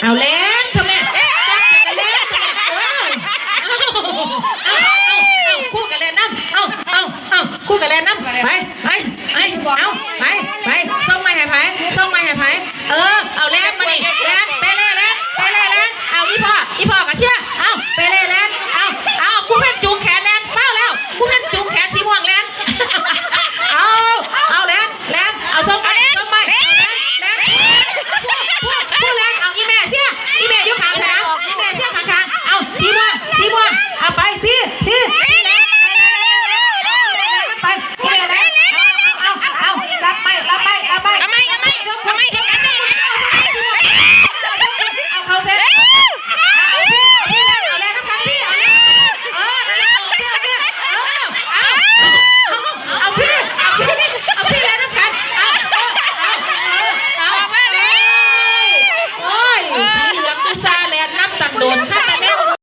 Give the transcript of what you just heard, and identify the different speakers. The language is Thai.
Speaker 1: เอาเล่นทำไมจับกันเล่นเอาคู่กันเล่นน้ำเอาคู่กันเล่นน้ำไปเอาส่งไม้ให้ไผ่เอาเล่นมาดิเล่นไปเล่นเอาอีพ่อกันเชื่อเอาไปเล่นเอาคู่เพชรจูงแขนเล่นเป้าแล้วคู่เพชรจูงแขนสีม่วงเล่นเอาเล่นเอาส่งไปผู้เล่นเอาอีแม่เชื่ออีแม่อยู่ข้างทางอีแม่เชื่อข้างเอาสีม่วงเอาไปพี่ไปเอารับไปทำไมเห็นกันได้เอาเขาเซ็ตเอาพี่เล่นเอาแรงทั้งพี่เอาพี่เล่นทั้งกันเอาโอ้ยสีเหลืองตุซาแลนนับตักโดนค่ะ